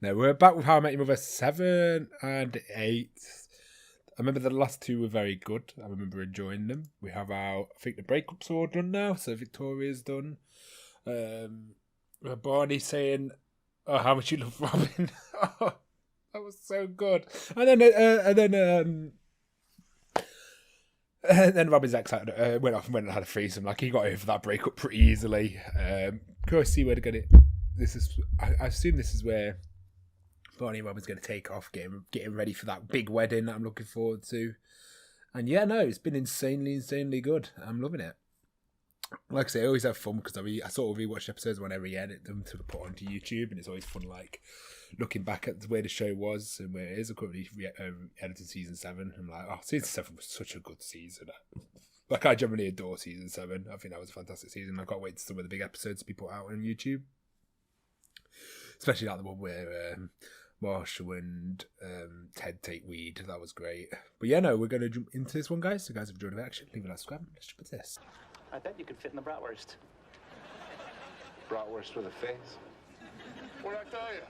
No, we're back with How I Met Your Mother 7 and 8. I remember the last two were very good. I remember enjoying them. We have I think the breakups are all done now, so Victoria's done. Barney saying, "Oh, how much you love Robin." Oh, that was so good. And then Robin's ex went off and went and had a threesome. Like, he got over that breakup pretty easily. Curious to see where to get it. I assume this is where Barney and Robin's going to take off, getting ready for that big wedding that I'm looking forward to. And yeah, no, it's been insanely good. I'm loving it. Like I say, I always have fun because I sort of rewatch episodes whenever I edit them to put onto YouTube, and it's always fun, like looking back at where the show was and where it is. I'm currently editing season 7. I'm like, oh, season 7 was such a good season. Like, I generally adore season 7. I think that was a fantastic season. I can't wait for some of the big episodes to be put out on YouTube, especially like the one where Marshall and Ted take weed. That was great. But yeah, no, we're going to jump into this one, guys. So guys, if you enjoyed the action, leave a like, subscribe. Let's jump into this. I bet you could fit in the bratwurst. Bratwurst with a face? What'd I tell you?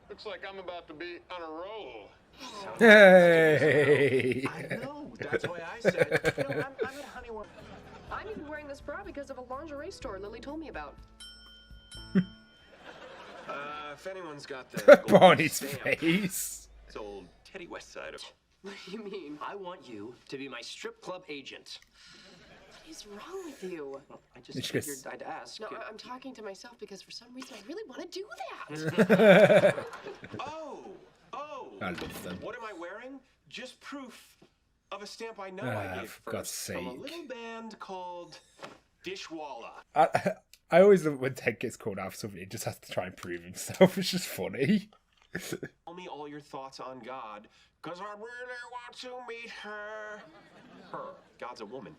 Looks like I'm about to be on a roll. Hey! I know. That's why I said. You know, I'm at Honeywell. I'm even wearing this bra because of a lingerie store Lily told me about. If anyone's got the Barney's stamp, face. it's old Teddy Westside. What do you mean? I want you to be my strip club agent. What is wrong with you? Well, I just figured I'd ask. No, I'm talking to myself because for some reason I really want to do that. Oh! I love them. What am I wearing? Just proof of a stamp I know Ah, I gave for God's first from a sake. little band called Dishwalla. I always love it when Ted gets called out for something. He just has to try and prove himself. It's just funny. Tell me all your thoughts on God, because I really want to meet her. Her. God's a woman.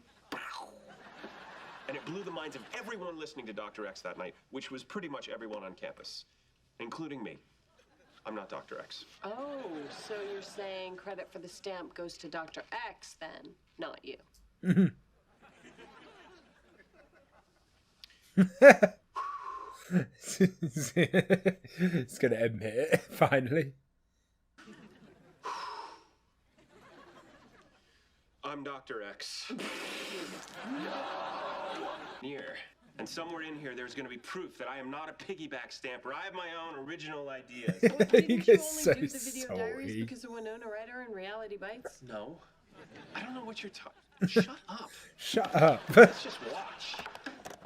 And it blew the minds of everyone listening to Dr. X that night, which was pretty much everyone on campus, including me. I'm not Dr. X. Oh, so you're saying credit for the stamp goes to Dr. X then, not you. It's gonna admit it finally. I'm Dr. X. Near. And somewhere in here, there's going to be proof that I am not a piggyback stamper. I have my own original ideas. Didn't you gets only so do the video diaries sorry. because of Winona Ryder and Reality Bites? No. I don't know what you're talking. Shut up. Shut up. Let's just watch.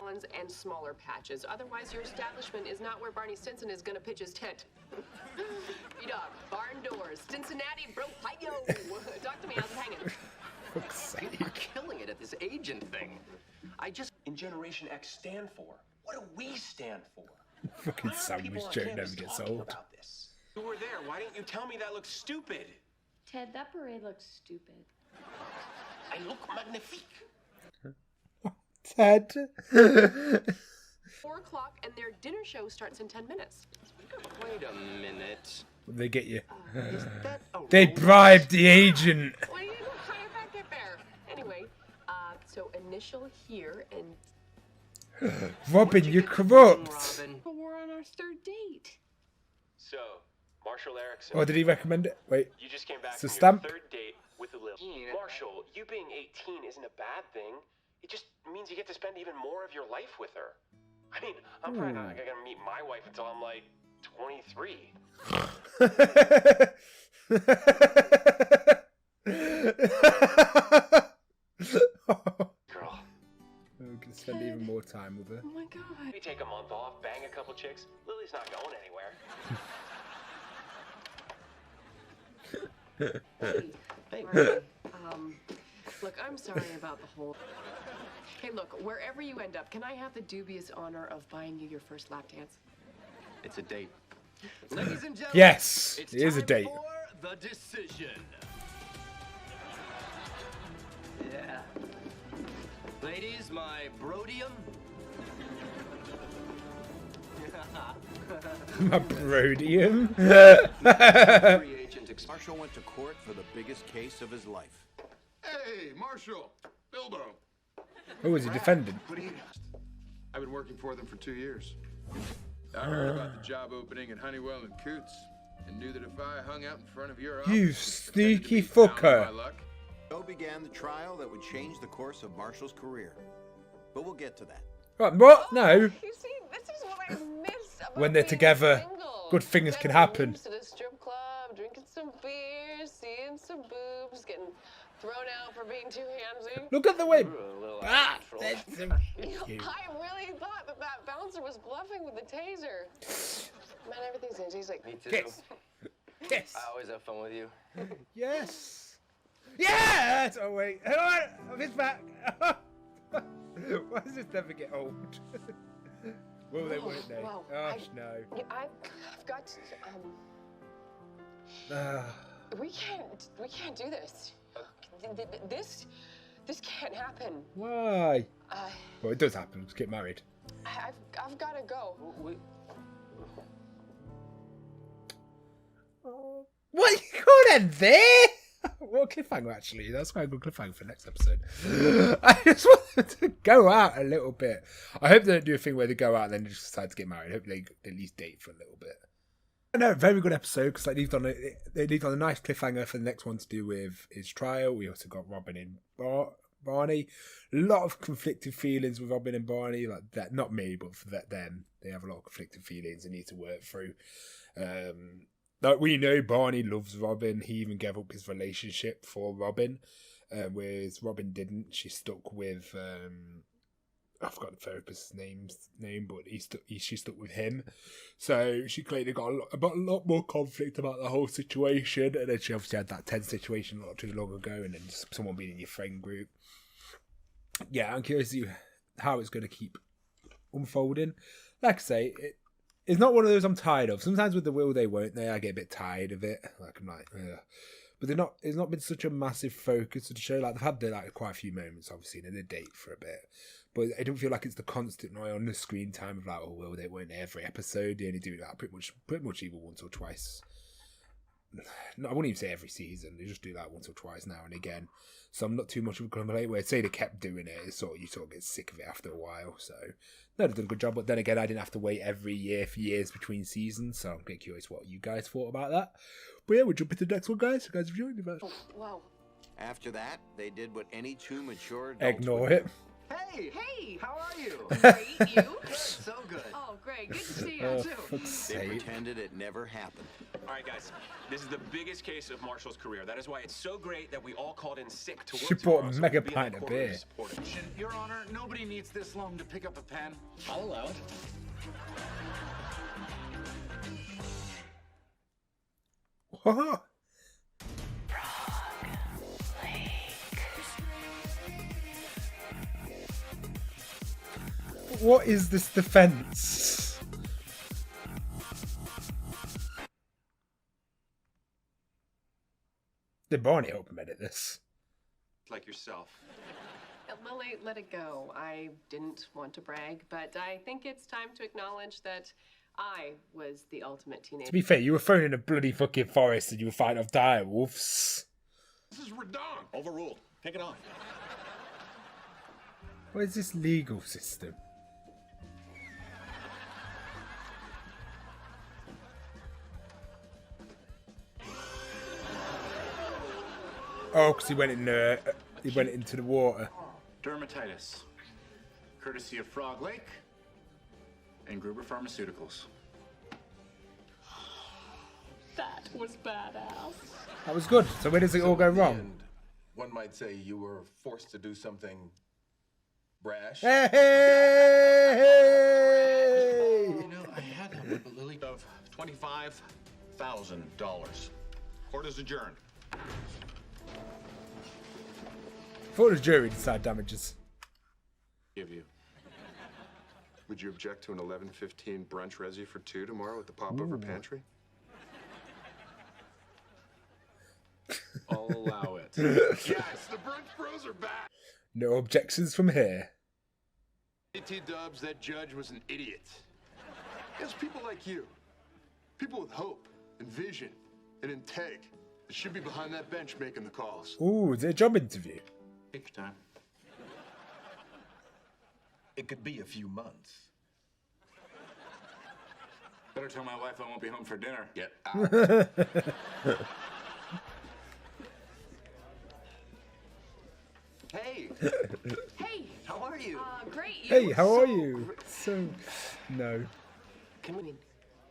Ones and smaller patches. Otherwise, your establishment is not where Barney Stinson is going to pitch his tent. B-Dog, barn doors, Cincinnati, bro, hi-yo. Talk to me, how's it hanging? Fuck's sake. You're killing it at this agent thing. I just... In Generation X stand for? What do we stand for? Fucking Why aren't sandwich people on joke campus never gets talking old. about this? You were there. Why didn't you tell me that looks stupid? Ted, that beret looks stupid. I look magnifique. Ted. 4 o'clock and their dinner show starts in 10 minutes. Wait a minute. They get you. Is that a They Rolex? bribed the agent. Well, you didn't hire back get there. Anyway, so initial here and Robin, Where'd you you're get the ring, corrupt. Robin? we're on our 3rd date. So, Marshall Erickson, Oh, did he recommend it? Wait. you just came back It's a from stamp. your 3rd date with a little... Marshall, you being 18 isn't a bad thing. It just means you get to spend even more of your life with her. I mean, I'm probably not gonna meet my wife until I'm like 23. Girl, I'm gonna spend even more time with her. Oh my god. maybe take a month off, bang a couple chicks. Lily's not going anywhere. Hey, Barney, look, I'm sorry about the whole... Hey, look, wherever you end up, can I have the dubious honor of buying you your first lap dance? It's a date. Ladies and gentlemen, Yes, it's it is a time date. for the decision. Yeah. Ladies, my brodium. My brodium. Free agent Marshall went to court for the biggest case of his life. Hey, Marshall. Bilbo. Who was he defending? What do you... I've been working for them for 2 years. I heard about the job opening at Honeywell and Coots. and knew that if I hung out in front of your You office, sneaky pretended to be down on fucker. my luck, So began the trial that would change the course of Marshall's career. But we'll get to that. Right, what? No. You see, this is what I miss about When they're being together, single. good things can Getting happen. loose at a strip club, drinking some beer, seeing some boobs, getting thrown out for being too handsy. Look at the way. A little Ah, out of control. that's so cute. I really thought that bouncer was bluffing with the taser. Man, everything's gonna taste like Me too. Kiss. Kiss. I always have fun with you. Yes. Yes. Oh wait. Hold on. It's back. Why does this never get old? Well, they won't they? Whoa, Gosh, no. I've got to, Ah. we can't do this. This can't happen. Why? Uh, Well, it does happen. Let's get married. I've got to go. What? You can't end there? What a cliffhanger, actually. That's quite a good cliffhanger for next episode. I just wanted to go out a little bit. I hope they don't do a thing where they go out and then just decide to get married. I hope they at least date for a little bit. No, very good episode because they leave on a nice cliffhanger for the next one to do with his trial. We also got Robin and Barny. A lot of conflicted feelings with Robin and Barny, like that. Not me, but for them, they have a lot of conflicted feelings they need to work through. Like we know, Barny loves Robin. He even gave up his relationship for Robin, whereas Robin didn't. She stuck with I forgot the therapist's name, but she stuck with him. So she clearly got a lot more conflict about the whole situation, and then she obviously had that tense situation not too long ago, and then just someone being in your friend group. Yeah, I'm curious to see how it's going to keep unfolding. Like I say, it's not one of those I'm tired of. Sometimes with the will they won't they, I get a bit tired of it. Like I'm like, ugh. But they're not. It's not been such a massive focus of the show. Like they've had like quite a few moments, obviously, and they date for a bit. But I don't feel like it's the constant eye on the screen time of like, oh well, they won't every episode. They only do that pretty much either once or twice. No, I wouldn't even say every season. They just do that once or twice now and again. So I'm not too much of a complaint. Where say they kept doing it, you sort of get sick of it after a while. So no, they've done a good job. But then again, I didn't have to wait every year for years between seasons. So I'm a bit curious what you guys thought about that. But yeah, we'll jump into the next one, guys. You guys have joined me. Wow. After that, they did what any two mature adults Ignore would it. do. Hey! Hey. How are you? Great, you? Good, so good. Oh, great. Good to see you. Oh, too. fuck's They sake. pretended it never happened. All right, guys. This is the biggest case of Marshall's career. That is why it's so great that we all called in sick to work She bought a tomorrow, so mega we'll be in pint the of courtroom beer. to support him. Your Honor, nobody needs this long to pick up a pen. I'll allow it. What? What is this defense? Did Barney help him edit this? Like yourself. Lily, let it go. I didn't want to brag, but I think it's time to acknowledge that I was the ultimate teenager. To be fair, you were thrown in a bloody fucking forest and you were fighting off dire wolves. This is redonk. Overruled. Take it off. What is this legal system? Oh, because he went into the water. Dermatitis. Courtesy of Frog Lake and Gruber Pharmaceuticals. That was badass. That was good. So where does it all go wrong? And one might say you were forced to do something brash. Hey! Hey! You know, I had a Lily of $25,000. Court is adjourned. Thought the jury decide damages. Give you. Would you object to an 11:15 brunch resi for two tomorrow at the Popover Pantry? I'll allow it. Yes, the brunch bros are back. No objections from here. Dubs, that judge was an idiot. It's people like you, people with hope and vision and integ, that should be behind that bench making the calls. Ooh, is it a job interview? Take your time. It could be a few months. Better tell my wife I won't be home for dinner. Get out. Hey, Hey, how are you? great. You? Hey, how are you? So, no.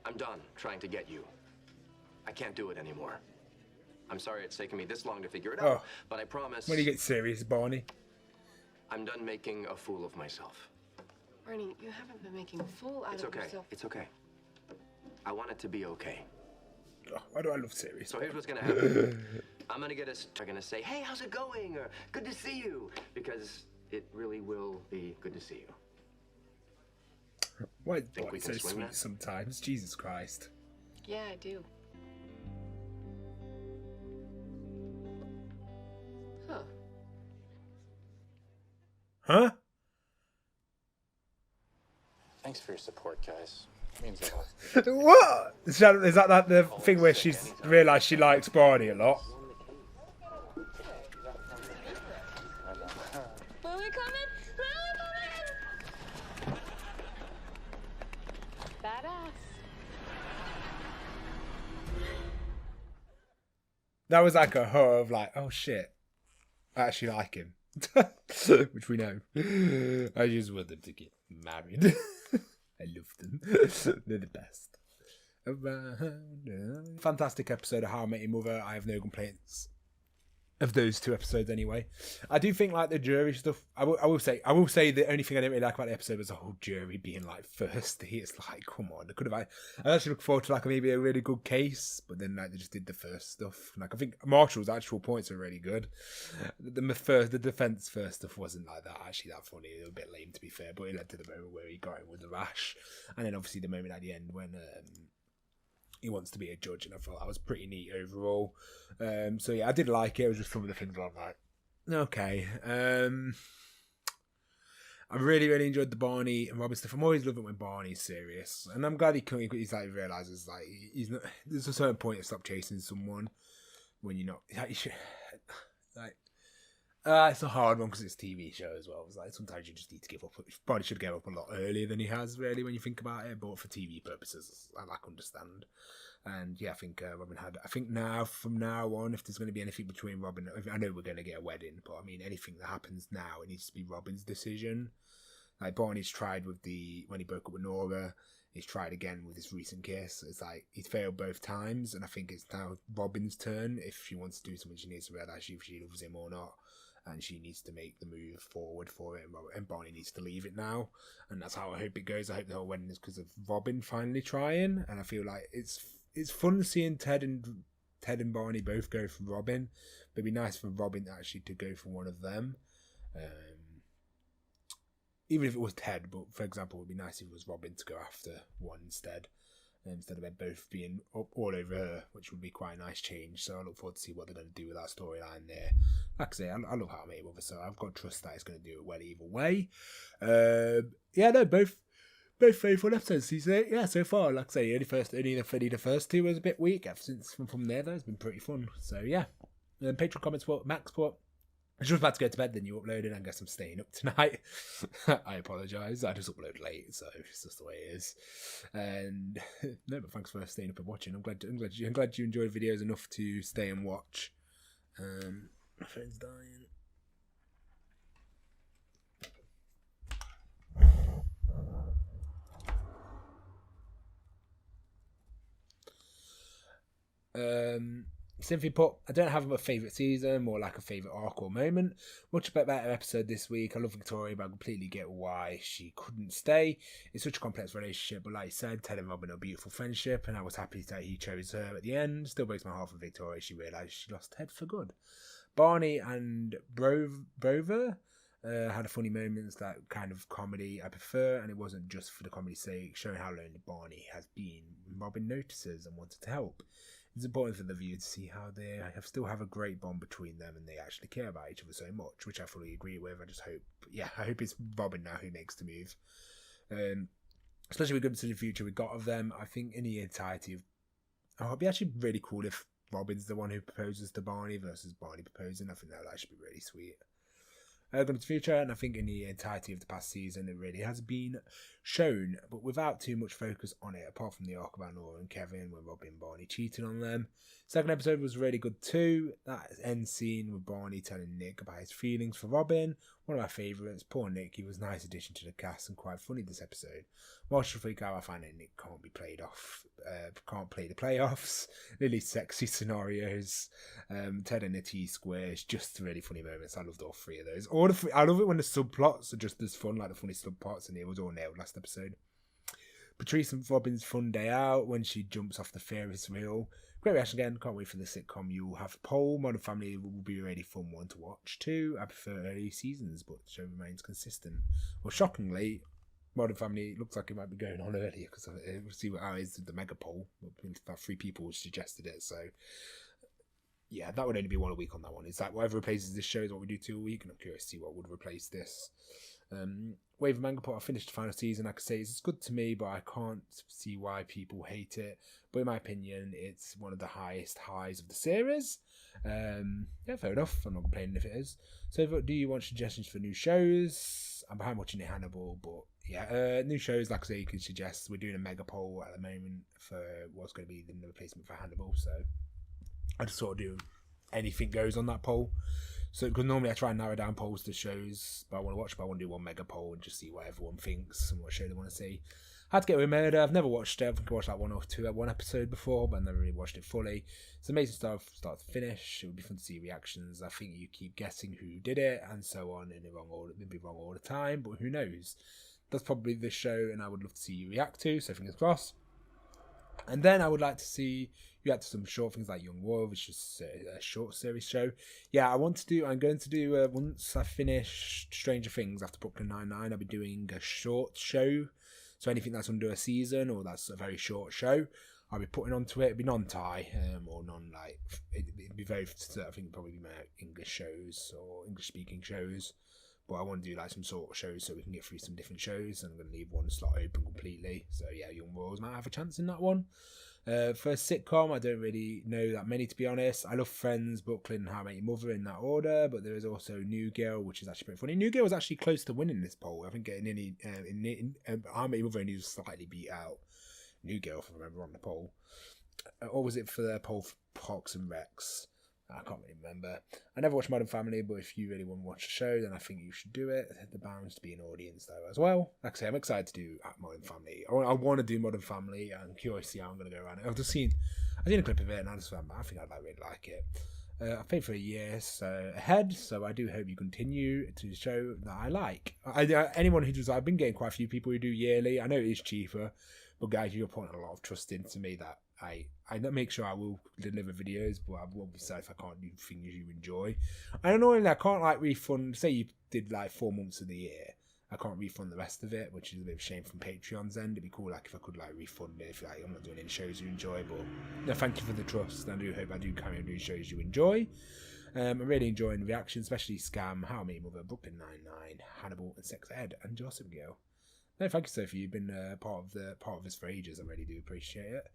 I'm done trying to get you. I can't do it anymore. I'm sorry it's taken me this long to figure it out, but I promise When you get serious, Barney. I'm done making a fool of myself. Barney, you haven't been making a fool out It's of okay. yourself. It's okay. I want it to be okay. Oh, why do I love serious? So here's what's gonna happen. I'm gonna say, hey, how's it going? Or good to see you. Because it really will be good to see you. Why is Think we Barney so can swing sweet that? sometimes? Jesus Christ. Yeah, I do. Huh. Huh? Thanks for your support, guys. It means a lot. What? Is that the thing where she's realised she likes Barney a lot? Lily coming? Lily coming! Badass. That was like a her of like, oh shit, I actually like him. Which we know. I just want them to get married. I love them. They're the best. Fantastic episode of How I Met Your Mother. I have no complaints of those two episodes anyway. I do think like the jury stuff, I will say the only thing I didn't really like about the episode was the whole jury being like thirsty. It's like, come on, I actually look forward to like maybe a really good case, but then like they just did the first stuff. Like I think Marshall's actual points are really good. The defense first stuff wasn't like that actually that funny. It was a bit lame to be fair, but it led to the moment where he got him with the rash, and then obviously the moment at the end when he wants to be a judge, and I thought that was pretty neat overall. So yeah, I did like it. It was just some of the things where I'm like, okay. I really, really enjoyed the Barney and Robin stuff. I'm always loving when Barney's serious, and I'm glad he's like realizes like he's not. There's a certain point to stop chasing someone when you're not. Like, you should, like it's a hard one because it's a TV show as well. It's like sometimes you just need to give up. Barney should give up a lot earlier than he has, really, when you think about it. But for TV purposes, I like understand. And yeah, I think Robin had. I think from now on, if there's going to be anything between Robin, I know we're going to get a wedding, but I mean anything that happens now, it needs to be Robin's decision. Like Barney's tried when he broke up with Nora, he's tried again with his recent kiss. It's like he's failed both times, and I think it's now Robin's turn. If she wants to do something, she needs to realise if she loves him or not. And she needs to make the move forward for it, and Barney needs to leave it now. And that's how I hope it goes. I hope the whole wedding is because of Robin finally trying. And I feel like it's fun seeing Ted and Barney both go for Robin. But it'd be nice for Robin actually to go for one of them. Even if it was Ted, but for example, it would be nice if it was Robin to go after one instead of them both being up all over her, which would be quite a nice change. So I look forward to see what they're going to do with that storyline there. Like I say, I love How I Met Your Mother, so I've got trust that it's going to do it well either way. Both very fun episodes. Yeah, so far, like I say, only the first two was a bit weak. Since from there, though, it's been pretty fun. So yeah, Patreon comments for Max put. I was just about to go to bed, then you uploaded. I guess I'm staying up tonight. I apologise. I just upload late, so it's just the way it is. And no, but thanks for staying up and watching. I'm glad you enjoyed videos enough to stay and watch. My phone's dying. Simply put, I don't have a favourite season, more like a favourite arc or moment. Much about that episode this week. I love Victoria, but I completely get why she couldn't stay. It's such a complex relationship, but like you said, Ted and Robin are a beautiful friendship, and I was happy that he chose her at the end. Still breaks my heart for Victoria. She realised she lost Ted for good. Barney and Brover had a funny moments, that kind of comedy I prefer, and it wasn't just for the comedy's sake, showing how lonely Barney has been. Robin notices and wanted to help. It's important for the viewer to see how they still have a great bond between them, and they actually care about each other so much, which I fully agree with. I hope it's Robin now who makes the move. Especially with good to the future we got of them. I think in the entirety of, it'd be actually really cool if Robin's the one who proposes to Barney versus Barney proposing. I think that would actually be really sweet. going into the future, and I think in the entirety of the past season it really has been shown, but without too much focus on it, apart from the arc about Nora and Kevin when Robin and Barney cheated on them. Second episode was really good too. That end scene with Barney telling Nick about his feelings for Robin, one of my favourites. Poor Nick, he was a nice addition to the cast and quite funny this episode. Marshall freak out, I find that Nick can't be played off, can't play the playoffs. Really sexy scenarios. Ted and the T-Square is just really funny moments. I loved all three of those. I love it when the subplots are just as fun, like the funny subplots, and it was all nailed last episode. Patrice and Robin's fun day out when she jumps off the Ferris wheel. Great reaction again. Can't wait for the sitcom. You'll have a poll. Modern Family will be a really fun one to watch too. I prefer early seasons, but the show remains consistent. Well, shockingly, Modern Family looks like it might be going on earlier because we'll see how it is with the mega poll. About 3 people suggested it, so yeah, that would only be 1 a week on that one. Is that whatever replaces this show is what we do 2 a week, and I'm curious to see what would replace this. Wave of Manga Pot, I finished the final season. I could say it's good to me, but I can't see why people hate it. But in my opinion, it's one of the highest highs of the series. Yeah, fair enough. I'm not complaining if it is. So, do you want suggestions for new shows? I'm behind watching Hannibal, but yeah, new shows, like I say, you can suggest. We're doing a mega poll at the moment for what's going to be the replacement for Hannibal. So, I just sort of do anything goes on that poll. So, because normally I try and narrow down polls to shows that I want to watch, but I want to do one mega poll and just see what everyone thinks and what show they want to see. Had to Get Away with Murder. I've never watched it. I think I watched like 1 or 2 at one episode before, but I never really watched it fully. It's amazing stuff, start to finish. It would be fun to see reactions. I think you keep guessing who did it and so on in the wrong order. It'd be wrong all the time, but who knows? That's probably the show, and I would love to see you react to. So fingers crossed. And then I would like to see you add to some short things like Young War, which is a short series show. Yeah, I'm going to do, once I finish Stranger Things after Brooklyn Nine-Nine, I'll be doing a short show. So anything that's under a season or that's a very short show, I'll be putting onto it. It'd be non-Thai or non-like, it'd be very, I think it'd probably be my English shows or English-speaking shows. But I want to do like some sort of shows so we can get through some different shows. And I'm going to leave one slot open completely. So yeah, Young Royals might have a chance in that one. For a sitcom, I don't really know that many, to be honest. I love Friends, Brooklyn, and How I Met Your Mother in that order. But there is also New Girl, which is actually pretty funny. New Girl was actually close to winning this poll. I think getting any How I Met Your Mother only slightly beat out New Girl, if I remember, on the poll. Or was it for the poll for Parks and Recs? I can't really remember. I never watched Modern Family, but if you really want to watch the show, then I think you should do it. There bounds to be an audience though as well. Like I say, I'm excited to do Modern Family. I want to do Modern Family. I'm curious to see how I'm going to go around it. I've seen a clip of it, and I think I'd really like it. I've paid for a year ahead, so I do hope you continue to show that I like. Anyone who does, I've been getting quite a few people who do yearly. I know it is cheaper, but guys, you're putting a lot of trust into me that I make sure I will deliver videos, but I won't be sad if I can't do things you enjoy. I don't know, I can't like refund. Say you did like 4 months of the year, I can't refund the rest of it, which is a bit of a shame from Patreon's end. It'd be cool like if I could like refund it if like I'm not doing any shows you enjoy. But no, thank you for the trust. I do hope I do carry on doing shows you enjoy. I'm really enjoying the reaction, especially Scam, How I Met Your Mother, Brooklyn Nine-Nine, Hannibal, and Sex Ed, and Gossip Girl. No, thank you, Sophie. You've been part of this for ages. I really do appreciate it.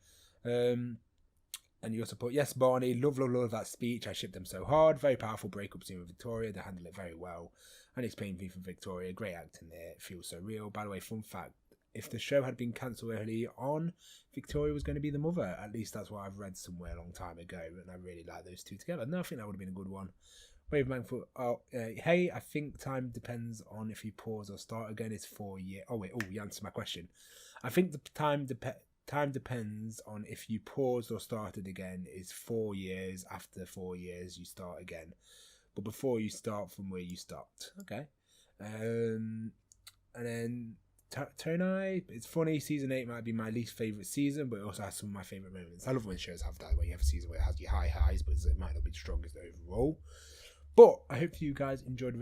And you also put, yes, Barney, love that speech. I shipped them so hard. Very powerful breakup scene with Victoria. They handle it very well. And explained me from Victoria. Great acting there. It feels so real. By the way, fun fact, if the show had been cancelled early on, Victoria was going to be the mother. At least that's what I've read somewhere a long time ago. And I really like those two together. No, I think that would have been a good one. Wave Man for hey, I think time depends on if you pause or start again. It's 4 years. You answered my question. I think the time depends on if you paused or started again. Is 4 years. After 4 years, you start again. But before you start from where you stopped. Okay. And then Tonai, it's funny. Season 8 might be my least favourite season, but it also has some of my favourite moments. I love when shows have that, when you have a season where it has your high highs, but it might not be the strongest overall. But I hope you guys enjoyed the